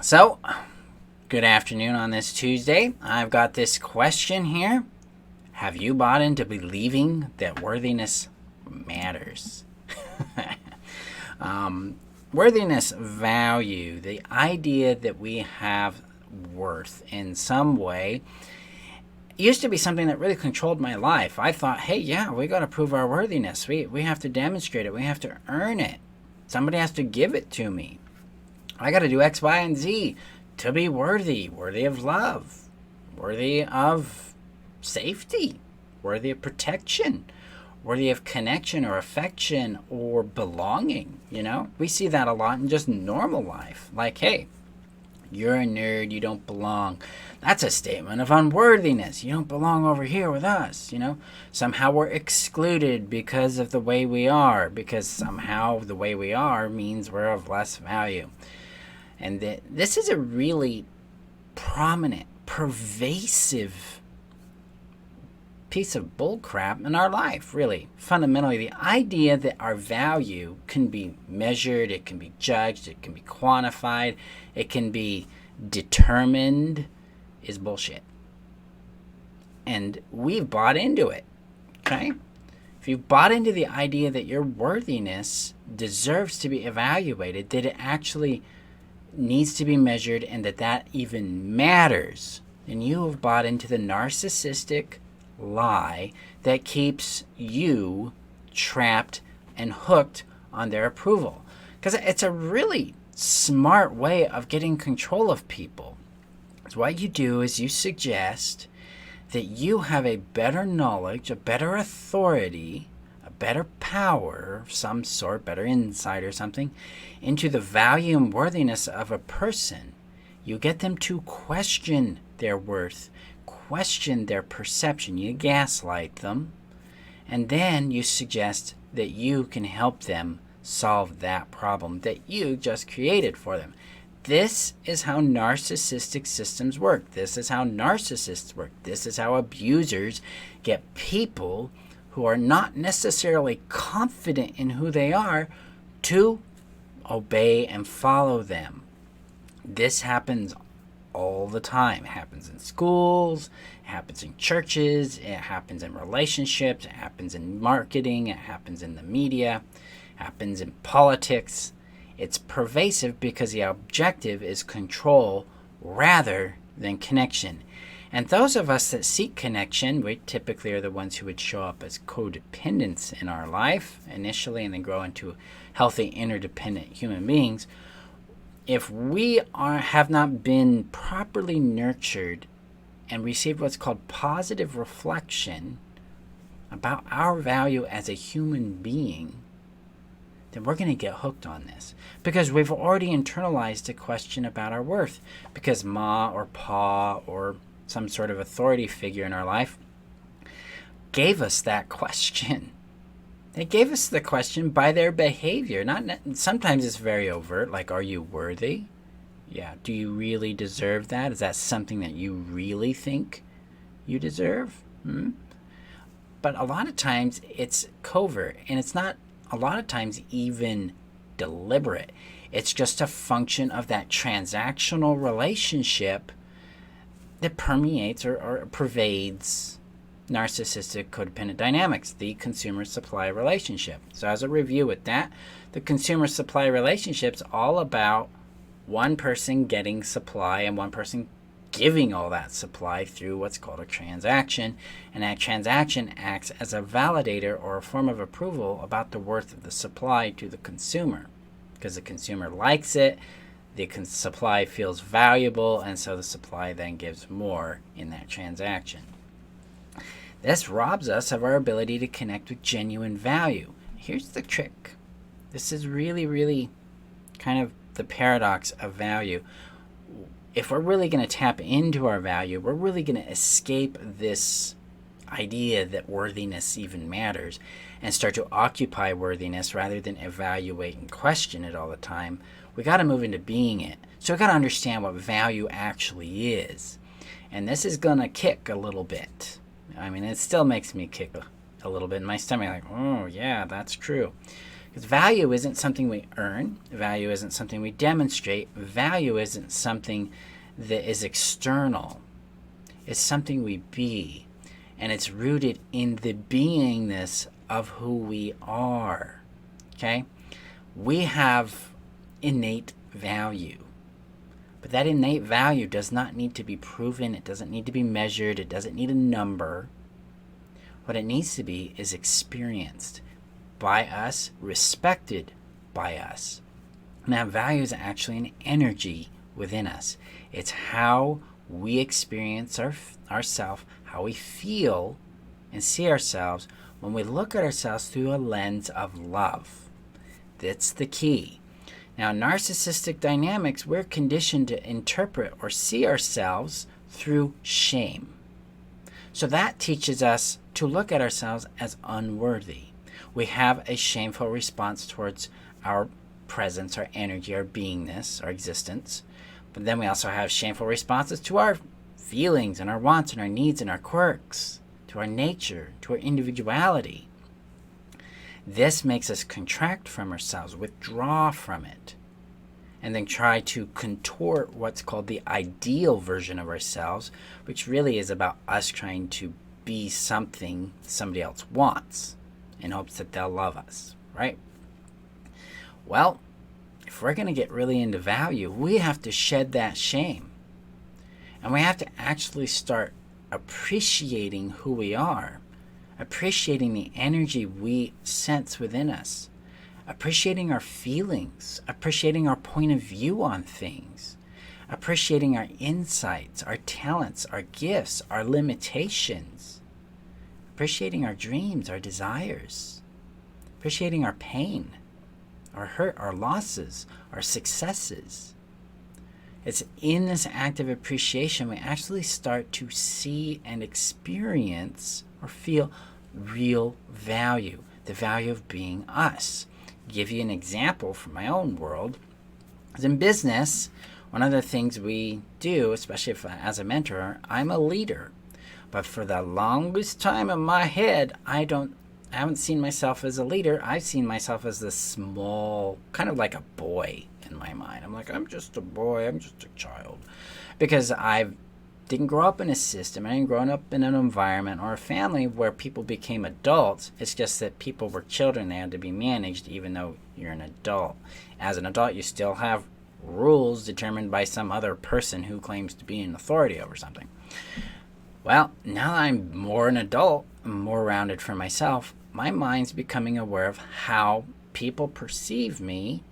So, good afternoon on this Tuesday. I've got this question here. Have you bought into believing that worthiness matters? Worthiness, value, the idea that we have worth in some way used to be something that really controlled my life. I thought, hey, yeah, we got to prove our worthiness. We have to demonstrate it. We have to earn it. Somebody has to give it to me. I got to do X, Y, and Z to be worthy of love, worthy of safety, worthy of protection, worthy of connection or affection or belonging. We see that a lot in just normal life. Like, hey, you're a nerd, you don't belong. That's a statement of unworthiness. You don't belong over here with us. Somehow we're excluded because of the way we are, because somehow the way we are means we're of less value. And this is a really prominent, pervasive piece of bullcrap in our life, really. Fundamentally, the idea that our value can be measured, it can be judged, it can be quantified, it can be determined is bullshit. And we've bought into it, okay? If you've bought into the idea that your worthiness deserves to be evaluated, that it actually needs to be measured and that even matters, then you have bought into the narcissistic lie that keeps you trapped and hooked on their approval. Because it's a really smart way of getting control of people. So what you do is you suggest that you have a better knowledge, a better authority, a better power of some sort, better insight or something, into the value and worthiness of a person. You get them to question their worth, question their perception. You gaslight them, and then you suggest that you can help them solve that problem that you just created for them. This is how narcissistic systems work. This is how narcissists work. This is how abusers get people who are not necessarily confident in who they are to obey and follow them. This happens all the time. It happens in schools, it happens in churches, it happens in relationships, it happens in marketing, it happens in the media, it happens in politics. It's pervasive because the objective is control rather than connection. And those of us that seek connection, we typically are the ones who would show up as codependents in our life initially and then grow into healthy, interdependent human beings. If we have not been properly nurtured and received what's called positive reflection about our value as a human being, then we're going to get hooked on this because we've already internalized a question about our worth because Ma or Pa or some sort of authority figure in our life gave us that question. They gave us the question by their behavior. Sometimes it's very overt, like, are you worthy? Yeah. Do you really deserve that? Is that something that you really think you deserve? But a lot of times it's covert, and it's not a lot of times even deliberate. It's just a function of that transactional relationship that permeates or pervades narcissistic codependent dynamics, the consumer supply relationship. So as a review with that, the consumer supply relationship's all about one person getting supply and one person giving all that supply through what's called a transaction, and that transaction acts as a validator or a form of approval about the worth of the supply to the consumer, because the consumer likes it, the supply feels valuable, and so the supply then gives more in that transaction. This robs us of our ability to connect with genuine value. Here's the trick. This is really, really kind of the paradox of value. If we're really going to tap into our value, we're really going to escape this idea that worthiness even matters and start to occupy worthiness rather than evaluate and question it all the time. We got to move into being it. So we got to understand what value actually is. And this is going to kick a little bit. I mean, it still makes me kick a little bit in my stomach, like, oh, yeah, that's true. Because value isn't something we earn. Value isn't something we demonstrate. Value isn't something that is external. It's something we be. And it's rooted in the beingness of who we are. Okay? We have innate value. But that innate value does not need to be proven. It doesn't need to be measured. It doesn't need a number. What it needs to be is experienced by us, respected by us. Now, value is actually an energy within us. It's how we experience ourselves, how we feel and see ourselves when we look at ourselves through a lens of love. That's the key. Now, in narcissistic dynamics, we're conditioned to interpret or see ourselves through shame. So that teaches us to look at ourselves as unworthy. We have a shameful response towards our presence, our energy, our beingness, our existence. But then we also have shameful responses to our feelings and our wants and our needs and our quirks, to our nature, to our individuality. This makes us contract from ourselves, withdraw from it, and then try to contort what's called the ideal version of ourselves, which really is about us trying to be something somebody else wants in hopes that they'll love us, right? Well, if we're going to get really into value, we have to shed that shame. And we have to actually start appreciating who we are, appreciating the energy we sense within us, appreciating our feelings, appreciating our point of view on things, appreciating our insights, our talents, our gifts, our limitations, appreciating our dreams, our desires, appreciating our pain, our hurt, our losses, our successes. It's in this act of appreciation we actually start to see and experience or feel real value, the value of being us. Give you an example from my own world. In business, one of the things we do, especially if as a mentor, I'm a leader. But for the longest time in my head, I haven't seen myself as a leader. I've seen myself as this small, kind of like a boy in my mind. I'm like, I'm just a boy, I'm just a child. Because I didn't grow up in a system, I didn't grow up in an environment or a family where people became adults. It's just that people were children, they had to be managed even though you're an adult. As an adult, you still have rules determined by some other person who claims to be an authority over something. Well, now that I'm more an adult, more rounded for myself, my mind's becoming aware of how people perceive me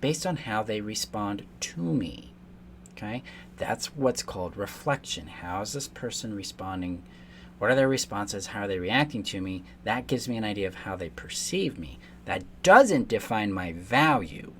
based on how they respond to me. Okay? That's what's called reflection. How is this person responding? What are their responses? How are they reacting to me? That gives me an idea of how they perceive me. That doesn't define my value.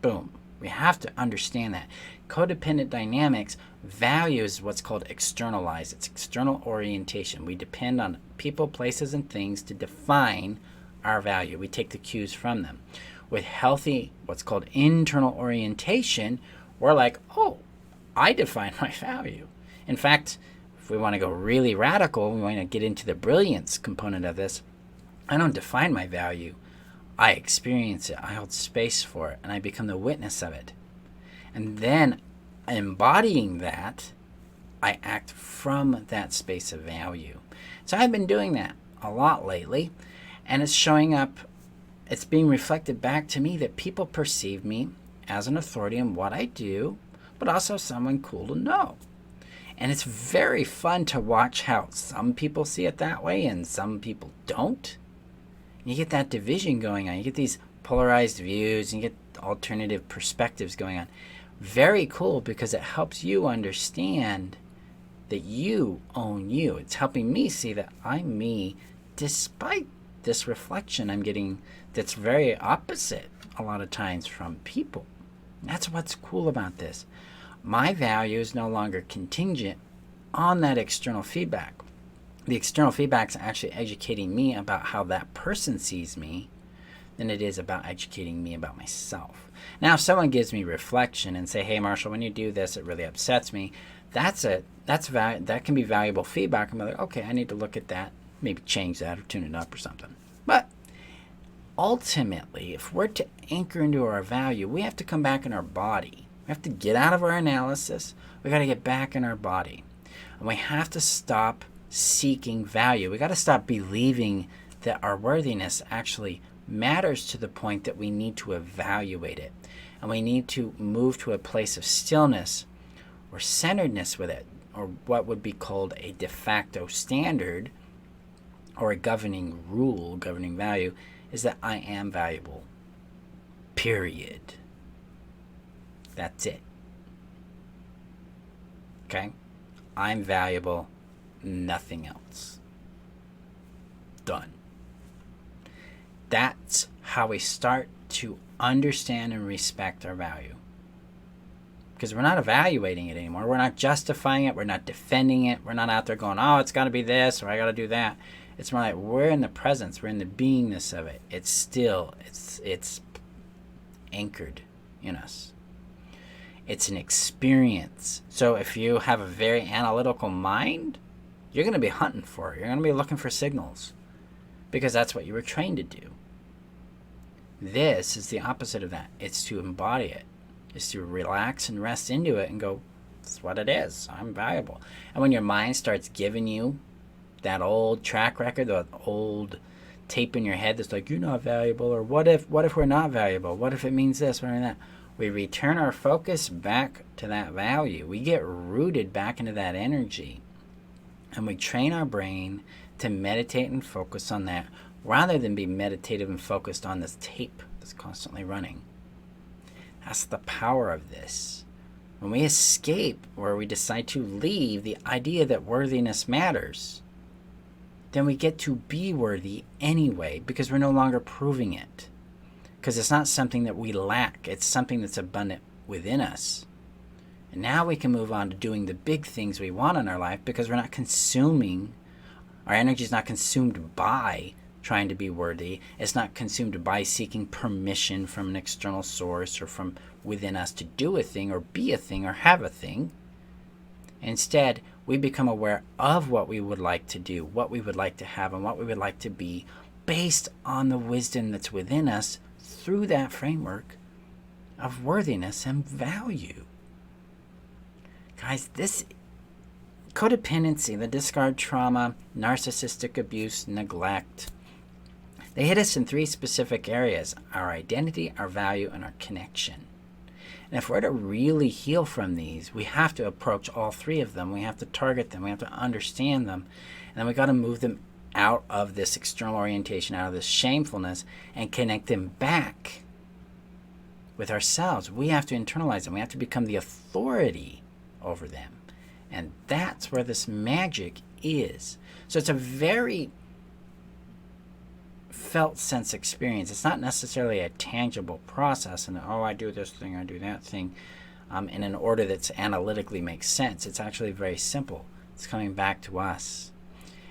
Boom. We have to understand that. Codependent dynamics, value is what's called externalized. It's external orientation. We depend on people, places, and things to define our value. We take the cues from them. With healthy, what's called internal orientation, we're like, oh, I define my value. In fact, if we want to go really radical, we want to get into the brilliance component of this. I don't define my value. I experience it. I hold space for it, and I become the witness of it. And then, embodying that, I act from that space of value. So I've been doing that a lot lately, and it's showing up, it's being reflected back to me that people perceive me as an authority in what I do, but also someone cool to know. And it's very fun to watch how some people see it that way and some people don't. You get that division going on. You get these polarized views, and you get alternative perspectives going on. Very cool, because it helps you understand that you own you. It's helping me see that I'm me despite this reflection I'm getting that's very opposite a lot of times from people. That's what's cool about this. My value is no longer contingent on that external feedback. The external feedback is actually educating me about how that person sees me than it is about educating me about myself. Now, if someone gives me reflection and say, hey, Marshall, when you do this, it really upsets me, that can be valuable feedback. I'm like, okay, I need to look at that, maybe change that or tune it up or something. But ultimately, if we're to anchor into our value, we have to come back in our body. We have to get out of our analysis. We got to get back in our body. And we have to stop seeking value. We got to stop believing that our worthiness actually matters to the point that we need to evaluate it. And we need to move to a place of stillness or centeredness with it, or what would be called a de facto standard or a governing rule, governing value, is that I am valuable. Period. That's it. Okay? I'm valuable. Nothing else. Done. That's how we start to understand and respect our value. Because we're not evaluating it anymore. We're not justifying it. We're not defending it. We're not out there going, oh, it's got to be this or I got to do that. It's more like we're in the presence. We're in the beingness of it. It's still, it's anchored in us. It's an experience. So if you have a very analytical mind, you're going to be hunting for it. You're going to be looking for signals because that's what you were trained to do. This is the opposite of that. It's to embody it. It's to relax and rest into it and go, that's what it is. I'm valuable. And when your mind starts giving you that old track record, the old tape in your head that's like, you're not valuable, or what if we're not valuable? What if it means this or that? We return our focus back to that value. We get rooted back into that energy. And we train our brain to meditate and focus on that rather than be meditative and focused on this tape that's constantly running. That's the power of this. When we escape, or we decide to leave the idea that worthiness matters, then we get to be worthy anyway because we're no longer proving it. Because it's not something that we lack. It's something that's abundant within us. And now we can move on to doing the big things we want in our life because we're not consuming, our energy is not consumed by trying to be worthy. It's not consumed by seeking permission from an external source or from within us to do a thing or be a thing or have a thing. Instead, we become aware of what we would like to do, what we would like to have, and what we would like to be based on the wisdom that's within us through that framework of worthiness and value. Guys, this codependency, the discard trauma, narcissistic abuse, neglect, they hit us in 3 specific areas: our identity, our value, and our connection. And if we're to really heal from these, we have to approach all 3 of them. We have to target them. We have to understand them. And then we got to move them out of this external orientation, out of this shamefulness, and connect them back with ourselves. We have to internalize them. We have to become the authority over them. And that's where this magic is. So it's a very felt sense experience. It's not necessarily a tangible process and I do this thing, I do that thing in an order that's analytically makes sense. It's actually very simple. It's coming back to us.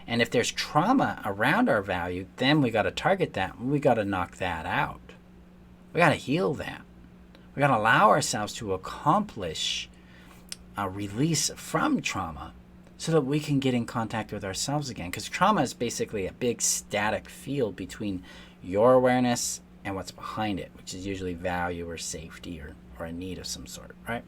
And if there's trauma around our value, then we got to target that. We got to knock that out. We got to heal that. We got to allow ourselves to accomplish a release from trauma so that we can get in contact with ourselves again. Because trauma is basically a big static field between your awareness and what's behind it, which is usually value or safety or a need of some sort, right?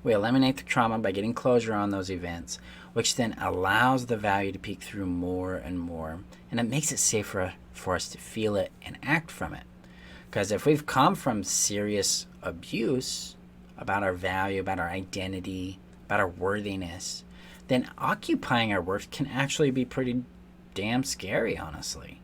We eliminate the trauma by getting closure on those events, which then allows the value to peek through more and more. And it makes it safer for us to feel it and act from it. Because if we've come from serious abuse about our value, about our identity, about our worthiness, then occupying our worth can actually be pretty damn scary, honestly.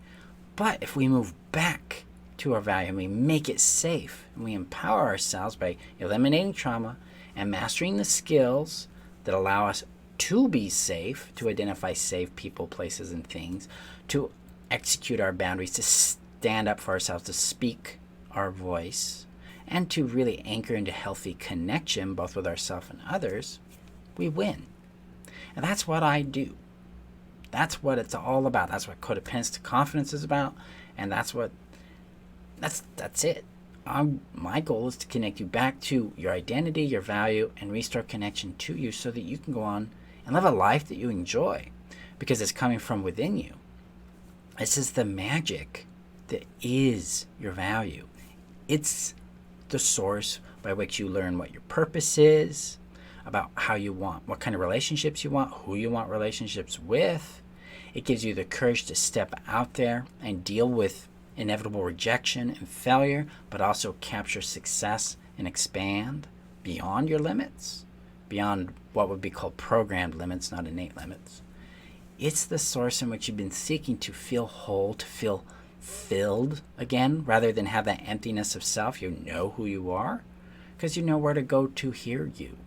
But if we move back to our value and we make it safe and we empower ourselves by eliminating trauma and mastering the skills that allow us to be safe, to identify safe people, places, and things, to execute our boundaries, to stand up for ourselves, to speak our voice, and to really anchor into healthy connection, both with ourselves and others, we win. And that's what I do. That's what it's all about. That's what Codependency Confidence is about. And that's it. My goal is to connect you back to your identity, your value, and restore connection to you so that you can go on and live a life that you enjoy because it's coming from within you. This is the magic that is your value. It's the source by which you learn what your purpose is, about how you want, what kind of relationships you want, who you want relationships with. It gives you the courage to step out there and deal with inevitable rejection and failure, but also capture success and expand beyond your limits, beyond what would be called programmed limits, not innate limits. It's the source in which you've been seeking to feel whole, to feel filled again, rather than have that emptiness of self. You know who you are because you know where to go to hear you.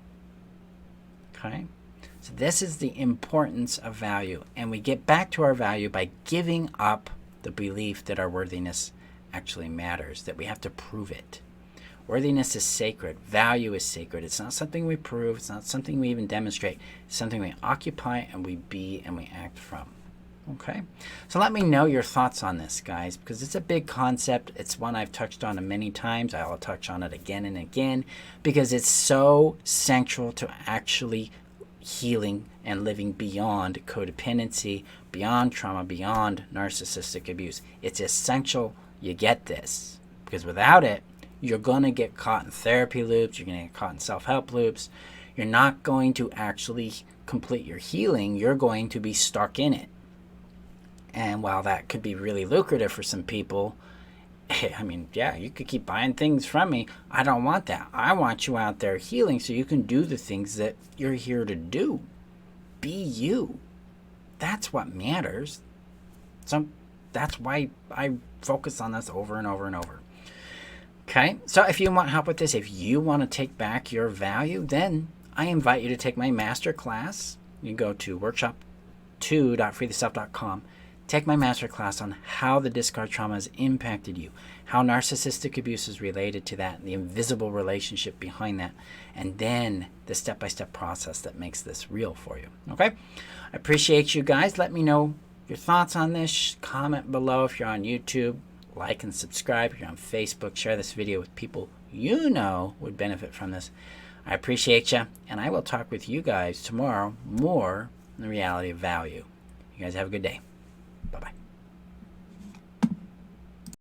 Okay? So this is the importance of value. And we get back to our value by giving up the belief that our worthiness actually matters, that we have to prove it. Worthiness is sacred. Value is sacred. It's not something we prove. It's not something we even demonstrate. It's something we occupy and we be and we act from. Okay? So let me know your thoughts on this, guys, because it's a big concept. It's one I've touched on many times. I'll touch on it again and again because it's so central to actually healing and living beyond codependency, beyond trauma, beyond narcissistic abuse. It's essential you get this, because without it, you're going to get caught in therapy loops, you're going to get caught in self-help loops. You're not going to actually complete your healing. You're going to be stuck in it. And while that could be really lucrative for some people, I mean, yeah, you could keep buying things from me. I don't want that. I want you out there healing so you can do the things that you're here to do. Be you. That's what matters. That's why I focus on this over and over and over. Okay, so if you want help with this, if you want to take back your value, then I invite you to take my master class. You can go to workshop2.freetheself.com. Take my masterclass on how the discard trauma has impacted you, how narcissistic abuse is related to that, and the invisible relationship behind that, and then the step-by-step process that makes this real for you. Okay? I appreciate you guys. Let me know your thoughts on this. Comment below if you're on YouTube. Like and subscribe if you're on Facebook. Share this video with people you know would benefit from this. I appreciate you, and I will talk with you guys tomorrow more on the reality of value. You guys have a good day. Bye-bye.